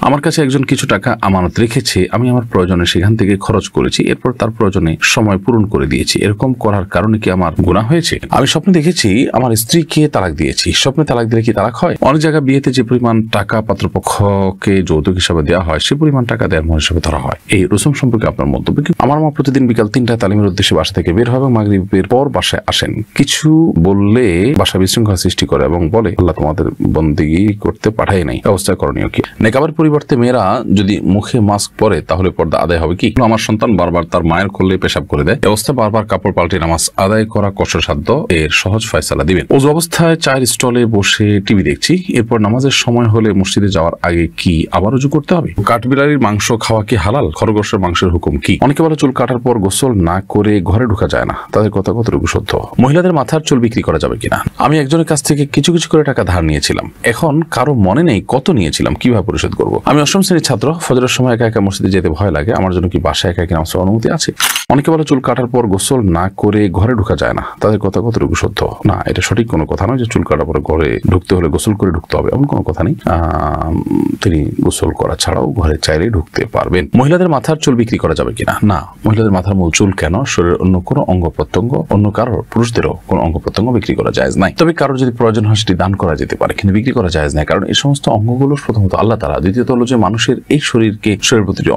আমার কাছে একজন কিছু টাকা আমানত রেখেছে, আমি আমার প্রয়োজনে সেখান থেকে খরচ করেছি, এরপর তার প্রয়োজনে সময় পূরণ করে দিয়েছি। এরকম করার কারণে কি আমার গুনাহ হয়েছে? আমি স্বপ্নে দেখেছি আমার স্ত্রীকে তালাক দিয়েছি। স্বপ্নে তালাক দিলে কি তালাক হয়? অনেক জায়গায় বিয়েতে যে পরিমাণ টাকা পাত্রপক্ষকে যৌতুক হিসাবে দেওয়া হয় সে পরিমাণ টাকা দেওয়ার মোহর হিসাবে ধরা হয়। এই রসুম সম্পর্কে আপনার মন্তব্য কি? আমার মা প্রতিদিন বিকাল 3টায় তালিমের উদ্দেশ্যে বাসা থেকে বের হয় এবং মাগরিবের পর বাসায় আসেন। কিছু বললে বাসা বিশৃঙ্খলা সৃষ্টি করে এবং বলে আল্লাহ তোমাদের বন্দেগী করতে পাঠায় নাই। অবস্থা করণীয় কি? নেকাবের পরিবর্তে মেয়েরা যদি মুখে মাস্ক পরে তাহলে পর্দা আদায় হবে কি? আমার সন্তান বারবার তার মায়ের কোলে পেশাব করে দেয়, অবস্থা বারবার কাপড় পাল্টে নামাজ আদায় করা কষ্টসাধ্য, এর সহজ ফয়সালা দিবেন। ওযু অবস্থায় চায়ের স্টলে বসে টিভি দেখছি, এরপর নামাজের সময় হলে মসজিদে যাওয়ার আগে কি আবার ওযু করতে হবে? কাঠবিড়ালির মাংস খাওয়া কি হালাল? খরগোশের মাংসের হুকুম কি? অনেকে বলে চুল কাটার পর গোসল না করে ঘরে ঢোকা যায় না, তাদের কথা কতটুকু সত্য? মহিলাদের মাথার চুল বিক্রি করা যাবে কিনা? আমি একজনের কাছ থেকে কিছু কিছু করে টাকা ধার নিয়েছিলাম, এখন কারো মনে নেই কত নিয়েছিলাম, কিভাবে পরিশোধ করব? আমি 8ম শ্রেণীর ছাত্র, ফজরের সময় একা একা মসজিদে যেতে ভয় লাগে, আমার জন্য কি বাসায় একা একা নামাজ পড়ার অনুমতি আছে? অনেকে বলে চুল কাটার পর গোসল না করে ঘরে ঢোকা যায় না, তাদের কথা কতটুকু সত্য? না, এটা সঠিক কোনো কথা নয় যে চুল কাটার পরে ঘরে ঢুকতে হলে গোসল করে ঢুকতে হবে, এমন কোনো কথা নেই। তিনি গোসল করা ছাড়াও ঘরে চাইলেই ঢুকতে পারবেন। মহিলাদের মাথার চুল বিক্রি করা যাবে কিনা? না, মহিলাদের মাথার মূল চুল কেন, শরীরের অন্য কোনো অঙ্গ প্রত্যঙ্গ, অন্য কারোর পুরুষদেরও কোনো অঙ্গ প্রত্যঙ্গ বিক্রি করা জায়েজ নাই। তবে কারোর যদি প্রয়োজন হয় সেটি দান করা যেতে পারে, কিন্তু বিক্রি করা জায়েজ নাই। কারণ এই সমস্ত অঙ্গগুলো প্রথমত আল্লাহ তাআলা, দ্বিতীয়ত হলো যে মানুষের এই শরীরের প্রতিটি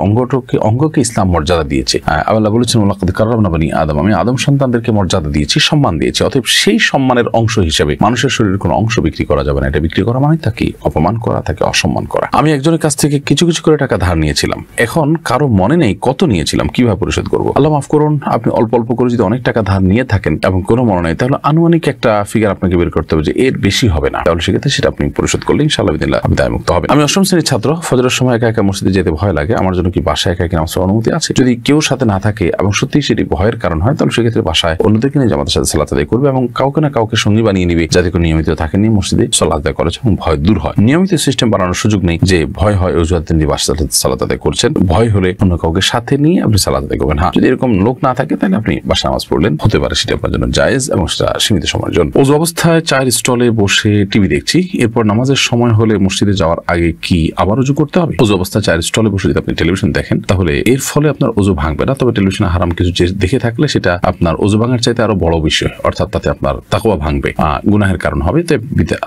অঙ্গকে ইসলাম মর্যাদা দিয়েছে। আল্লাহ বলেছেন ওয়ালাকাদ কাররামনা বানি আদম, আমি আদম সন্তানদেরকে মর্যাদা দিয়েছি, সম্মান দিয়েছি। অতএব সেই সম্মানের অংশ হিসেবে মানুষের শরীরের কোনো অংশ বিক্রি করা যাবে না। এটা বিক্রি করা মানে তাকে অপমান করা, তাকে অসম্মান করা। আমি একজনের কাছ থেকে কিছু কিছু করে টাকা ধার নিয়েছিলাম, এখন কারো মনে নেই কত নিয়েছিলাম, কিভাবে পরিশোধ করব? আল্লাহ মাফ করুন, আপনি অল্প অল্প করে যদি অনেক টাকা ধার নিয়ে থাকেন এবং কোনো মনে নেই, তাহলে আনুমানিক একটা ফিগার আপনাকে বের করতে হবে যে এর বেশি হবে না, তাহলে সেক্ষেত্রে সেটা আপনি পরিশোধ করলে ইনশাআল্লাহ বিদিনিল্লাহ আপনি দায়মুক্ত হবেন। আমি 8ম শ্রেণীর ছাত্র, ফজরের সময় একা একা মসজিদে যেতে ভয় লাগে, আমার জন্য কি বাসায় একা একা নামাজ পড়ার অনুমতি আছে? যদি কেউ সাথে না থাকে এবং সত্যিই সেটি ভয়ের কারণ হয়, তাহলে সেক্ষেত্রে বাসায় অন্যদেরকে নিয়ে জামাতের সাথে সালাত আদায় করবে এবং কাউকে না কাউকে সঙ্গী বানিয়ে নিবে যাতে করে নিয়মিত থাকে, নিয়ে মসজিদে সালাত আদায় করেছে এবং ভয় দূর হয়। নিয়মিত সিস্টেম বানানোর সুযোগ নেই যে ভয় হয় অজুহাত দিয়ে বাসায় সালাত আদায় করছেন, ভয় হলে অন্য কাউকে সাথে নিয়ে আপনি সালাত আদায় করবেন। হ্যাঁ, যদি এরকম লোক না থাকে তাহলে আপনি বাসায় নামাজ পড়লেন, হতে পারে সেটা আপনার জন্য জায়েজ এবং সেটা সীমিত সময়ের জন্য। ওযু অবস্থায় চায়ের স্টলে বসে টিভি দেখছি, এরপর নামাজের সময় হলে মসজিদে যাওয়ার আগে কি আবার ওযু করতে হবে? ওযু অবস্থায় চায়ের স্টলে বসে যদি আপনি টেলিভিশন দেখেন তাহলে এর ফলে আপনার ওযু ভাঙবে না, তবে টেলিভিশনে হারাম কিছু দেখে থাকলে সেটা আপনার ওযু ভাঙার চাইতে আরো বড় বিষয়, অর্থাৎ তাতে আপনার তাকওয়া ভাঙবে, গুনাহের কারণ হবে। তাই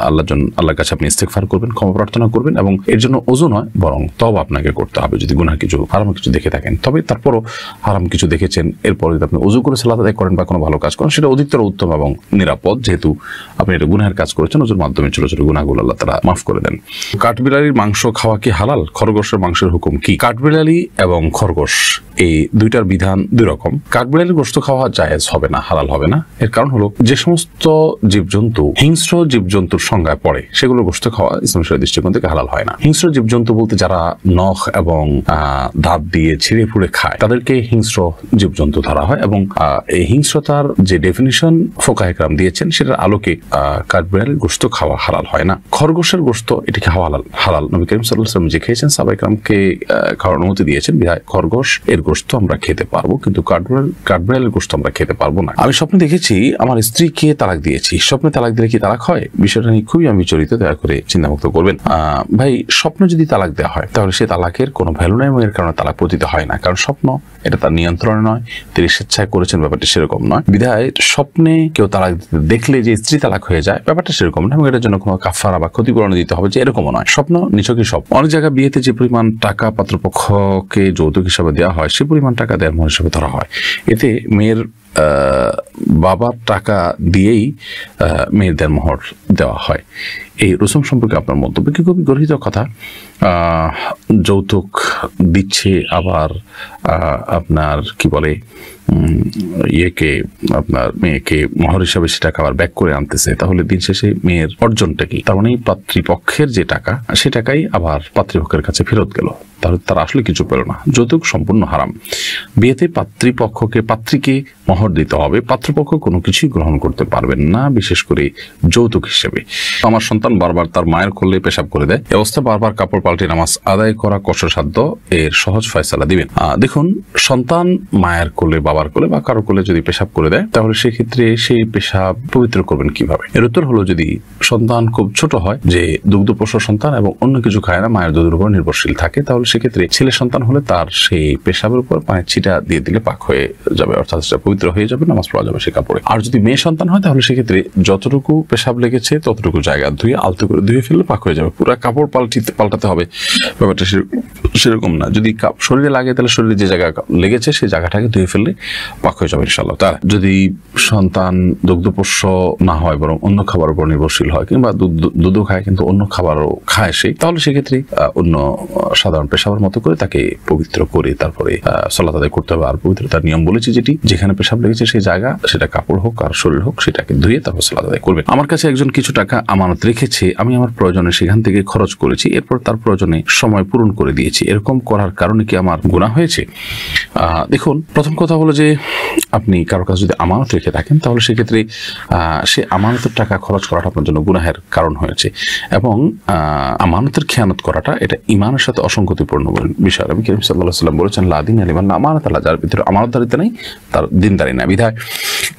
আল্লাহর কাছে আপনি ইস্তেগফার করবেন, ক্ষমা প্রার্থনা করবেন এবং এর জন্য ওযু নয় বরং তওবা আপনাকে করতে হবে যদি গুনাহ কিছু হারাম কিছু দেখে থাকেন। তবে তারপরও হারাম কিছু দেখেছেন, এরপর যদি আপনি ওযু করে সালাত আদায় করেন বা কোনো ভালো কাজ করেন সেটা অধিকতর উত্তম এবং নিরাপদ, যেহেতু আপনি এটা গুনাহের কাজ করেছেন। ওযুর মাধ্যমে ছোট ছোট গুনাহগুলো আল্লাহ তাআলা মাফ করে দেন। কাঠবিড়ালির মাংস খাওয়া কি হালাল? খরগোশের মাংসের হুকুম কি? কাঠবিড়ালি এবং খরগোশ এই দুইটার বিধান দুই রকম। কাঠবিড়ালির গোশত খাওয়া জায়েজ হবে না, হালাল হবে না। এর কারণ হলো যে সমস্ত জীবজন্তু হিংস্র জীবজন্তুর সংজ্ঞায় পড়ে সেগুলোর গোশত খাওয়া ইসলামের দৃষ্টিকোণ থেকে হালাল হয় না। হিংস্র জীবজন্তু বলতে যারা নখ এবং দাঁত দিয়ে ছিঁড়ে ফুড়ে খায় তাদেরকে হিংস্র জীবজন্তু ধরা হয় এবং এই হিংস্রতার যে ডেফিনিশন ফুকাহে কেরাম দিয়েছেন সেটার আলোকে কাঠবিড়ালির গোশত খাওয়া হালাল হয় না। খরগোশের গোশত এটিকে খাওয়া হালাল। নবী করিম সাল্লাল্লাহু আলাইহি ওয়াসাল্লাম যে খেয়েছেন সাহাবায়ে কেরামকে খাওয়ার অনুমতি দিয়েছেন, বিধায় খরগোশ এর গোশত আমরা খেতে পারবো, কিন্তু কাঠবিড়ালির গোশত আমরা খেতে পারবো না। আমি স্বপ্নে দেখেছি আমার স্ত্রীকে তালাক দিয়েছি। স্বপ্নে তালাক দিলে কি তালাক হয়? বিষয়টা নিয়ে খুবই আমি বিচলিত, দয়া করে চিন্তামুক্ত করবেন। ভাই, স্বপ্নে যদি তালাক দেওয়া হয় তাহলে সে তালাকের কোনো ভ্যালু নাই এবং এর কারণে তালাক পতিত হয় না, কারণ স্বপ্ন এটা তার নিয়ন্ত্রণে নয়, তিনি স্বেচ্ছায় করেছেন, ব্যাপারটা সেরকম নয়। বিধায় স্বপ্নে কেউ তালাক দেখলে যে স্ত্রী তালাক হয়ে যায় ব্যাপারটা সেরকম না এবং এটার জন্য কোনো কাফারা বা ক্ষতিপূরণ দিতে হবে যে এরকমও নয়। স্বপ্ন নিছকই স্বপ্ন। অনেক জায়গায় বিয়েতে যে পরিমাণ টাকা পাত্রপক্ষকে যৌতুক হিসাবে দেওয়া হয় সে পরিমাণ টাকা দেওয়ার মোহর হিসাবে ধরা হয়। এতে মেয়ের বাবার টাকা দিয়েই মেয়েদের মোহর দেওয়া হয়। এই রসুম সম্পর্কে আপনার মন্তব্য কি? খুবই গর্হিত কথা। যৌতুক দিচ্ছে আবার আপনার কি বলে আপনার মেয়েকে মোহর হিসাবে সে টাকা আবার ব্যাক করে আনতেছে, তাহলে দিন শেষে মেয়ের অর্জনটা কি? তার মানে পাত্রীপক্ষের যে টাকা সে টাকাই আবার পাত্রীপক্ষের কাছে ফেরত গেল, তাহলে তারা আসলে কিছু পেল না। যৌতুক সম্পূর্ণ হারাম। বিয়েতে পাত্রীকে মোহর মোহর দিতে হবে। পাত্রপক্ষ কোনো কিছুই গ্রহণ করতে পারবেন না, বিশেষ করে যৌতুক হিসেবে। আমার সন্তান বারবার তার মায়ের কোলে পেশাব করে দেয়, এ অবস্থায় বারবার কাপড় পাল্টে নামাজ আদায় করা কষ্টসাধ্য, এর সহজ ফয়সালা দিবেন। দেখুন, সন্তান মায়ের কোলে, বাবার কোলে বা কারো কোলে যদি পেশাব করে দেয়, তাহলে সেক্ষেত্রে সেই পেশাব পবিত্র করবেন কিভাবে? এর উত্তর হলো, যদি সন্তান খুব ছোট হয়, যে দুগ্ধপোষ্য সন্তান এবং অন্য কিছু খায় না, মায়ের দুধের উপর নির্ভরশীল থাকে, তাহলে সেক্ষেত্রে ছেলে সন্তান হলে তার সেই পেশাবের উপর পানির ছিটা দিয়ে দিলে পাক হয়ে যাবে, অর্থাৎ সেটা পবিত্র হয়ে যাবে, নামাজ পড়া যাবে সে কাপড়ে। আর যদি মেয়ে সন্তান হয়, তাহলে সেক্ষেত্রে যতটুকু পেশাব লেগেছে ততটুকু জায়গা ধুয়ে আলতো করে ধুয়ে ফেললে পাক হয়ে যাবে। পুরো কাপড় পাল্টাতে হবে ব্যাপারটা সেরকম না। যদি শরীরে লাগে, তাহলে শরীরে যে জায়গা লেগেছে সেই জায়গাটাকে ধুয়ে ফেললে পাক হয়ে যাবে ইনশাআল্লাহ। তার যদি সন্তান দুগ্ধপোষ্য না হয়, বরং অন্য খাবার উপর নির্ভরশীল হয়, কিংবা দুধও খায় কিন্তু অন্য খাবারও খায় সে, তাহলে সেক্ষেত্রে অন্য সাধারণ পেশাবের মতো করে তাকে পবিত্র করে তারপরে সালাত আদায় করতে হবে। আর পবিত্রতার নিয়ম বলেছি যেটি, যেখানে পেশাব লেগেছে সেই জায়গা, সেটা কাপড় হোক আর শরীর হোক, সেটাকে ধুয়ে তারপর সালাত আদায় করবেন। আমার কাছে একজন কিছু টাকা আমানত রেখেছে, আমি আমার প্রয়োজনে সেখান থেকে খরচ করেছি, এরপর তার প্রয়োজনে সময় পূরণ করে দিয়েছি। এরকম করার কারণে কি আমার গুনাহ হয়েছে? দেখুন, প্রথম কথা হলো যে আপনি কারো কাছে যদি আমানত রেখে থাকেন, তাহলে সেক্ষেত্রে সে আমানতের টাকা খরচ করাটা আপনার জন্য গুনাহের কারণ হয়েছে। এবং আমানতের খেয়ানত করাটা এটা ঈমানের সাথে অসঙ্গতিপূর্ণ বিষয়। নবী করিম সাল্লাল্লাহু আলাইহি ওয়াসাল্লাম বলেছেন, লা দীনা লিমান লা আমানাতা লাহু, যার ভিতরে আমানতদারিতা নেই তার দিনদারি না। বিধায়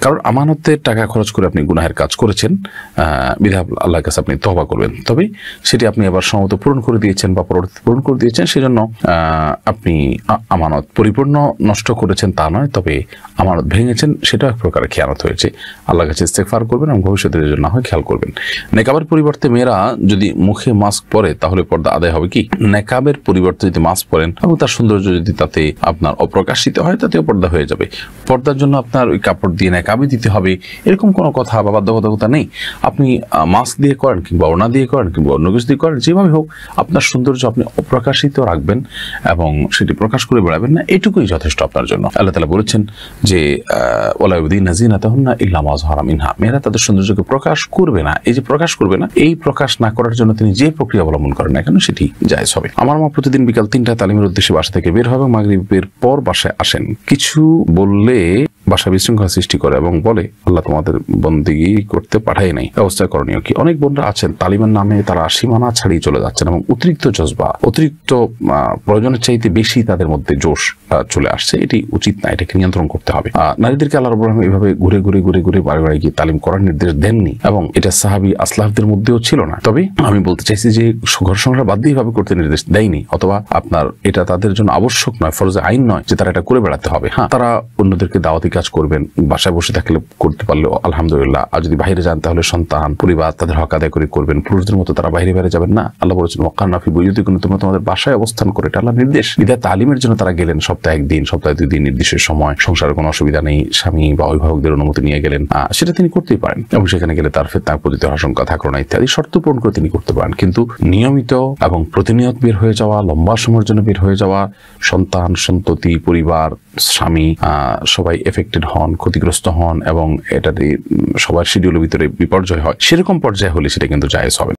কারণ আমানতের টাকা খরচ করে আপনি গুনাহের কাজ করেছেন, বিধায় আল্লাহর কাছে আপনি তওবা করবেন। তবে সেটি আপনি আবার সমত পূরণ করে দিয়েছেন বা পরবর্তী পূরণ করে দিয়েছেন, সেজন্য আপনি আমানত পরিপূর্ণ নষ্ট করেছেন তা নয়, তবে আমানত ভেঙেছেন, সেটা এক প্রকারের খেয়ানত হয়েছে। আল্লাহর কাছে ইস্তেগফার করবেন এবং ভবিষ্যতের জন্য হয় খেয়াল করবেন। নেকাবের পরিবর্তে মেয়েরা যদি মুখে মাস্ক পরে, তাহলে পর্দা আদায় হবে কি? নেকাবের পরিবর্তে যদি মাস্ক পরেন এবং তার সৌন্দর্য যদি তাতে আপনার অপ্রকাশিত হয়, তাতেও পর্দা হয়ে যাবে। পর্দার জন্য আপনার ওই কাপড় দিয়ে নেকাবি দিতে হবে এরকম কোনো কথা বা বাধ্যবাধকতা নেই। আপনি মাস্ক দিয়ে করেন, কিংবা ওড়না দিয়ে করেন, কিংবা অন্য কিছু দিয়ে করেন, যেভাবে হোক আপনার সৌন্দর্য আপনি অপ্রকাশিত রাখবেন এবং সেটি প্রকাশ করে বেড়াবেন না, এটুকুই যথেষ্ট আপনার জন্য। আল্লাহ তাআলা বলেছেন যে ওয়ালা ইউযিনা যিনাতাহুন্না ইল্লা মা যাহারা মিনহা, মেয়েরা তাদের সৌন্দর্যকে প্রকাশ করবে না। এই যে প্রকাশ করবে না, এই প্রকাশ না করার জন্য তিনি যে প্রক্রিয়া অবলম্বন করেন না কেন, সেটি জায়েজ হবে। আমার মা প্রতিদিন বিকাল 3টায় তালিমের উদ্দেশ্যে বাসা থেকে বের হবে, মাগরিবের পর বাসায় আসেন। কিছু বললে বাসা বিশৃঙ্খলা সৃষ্টি করে এবং বলে আল্লাহ তোমাদের বন্দেগী করতে পাঠাই নাই। ব্যবস্থা করণীয় কি? অনেক বোনরা আছেন তালিমের নামে তারা সীমানা ছাড়িয়ে চলে যাচ্ছেন এবং অতিরিক্ত জজবা, অতিরিক্ত প্রয়োজনের চাইতে বেশি তাদের মধ্যে জোশ চলে আসছে। এটি উচিত না, এটাকে নিয়ন্ত্রণ করতে হবে। নারীদেরকে আল্লাহ রাব্বুল আলামিন এইভাবে ঘুরে ঘুরে বারে গিয়ে তালিম করার নির্দেশ দেননি এবং এটা সাহাবী আসলাফদের মধ্যেও ছিল না। তবে আমি বলতে চাইছি যে ঘর সংসার বাদ দিয়ে এইভাবে করতে নির্দেশ দেয়নি, অথবা আপনার এটা তাদের জন্য আবশ্যক নয়, ফরজে আইন নয় যে তারা এটা করে বেড়াতে হবে। হ্যাঁ, তারা অন্যদেরকে দাওয়াতি কাজ করবেন, বাসায় বসে থাকলে করতে পারলেও আলহামদুলিল্লাহ। আর যদি বাইরে যান, তাহলে সন্তান, পরিবার, তাদের হক আদায় করে করবেন। পুরুষদের মতো তারা বাইরে যাবেন না। আল্লাহ বলেছেন ওয়াকারনা ফি বুয়ুতিকুন্না, তোমরা তোমাদের বাসায় অবস্থান করে, এটা আল্লাহর নির্দেশ। বিধায় তালিমের জন্য তারা গেলেন সপ্তাহে 1 দিন, সপ্তাহে 2 দিন, নির্দিষ্ট সময়, সংসারের কোনো অসুবিধা নেই, স্বামী বা অভিভাবকদের অনুমতি নিয়ে গেলেন, সেটা তিনি করতেই পারেন এবং সেখানে গেলে তার ফিতনা পতিত আশঙ্কা থাকলো না ইত্যাদি শর্ত পূরণ করে তিনি করতে পারেন। কিন্তু নিয়মিত এবং প্রতিনিয়ত বের হয়ে যাওয়া, লম্বা সময়ের জন্য বের হয়ে যাওয়া, সন্তান, সন্ততি, পরিবার, স্বামী সবাই এফেক্টেড হন, ক্ষতিগ্রস্ত হন এবং এটাতে সবার শিডিউলের ভিতরে বিপর্যয় হয়, সেরকম পর্যায়ে হলে সেটা কিন্তু জায়েজ হবে।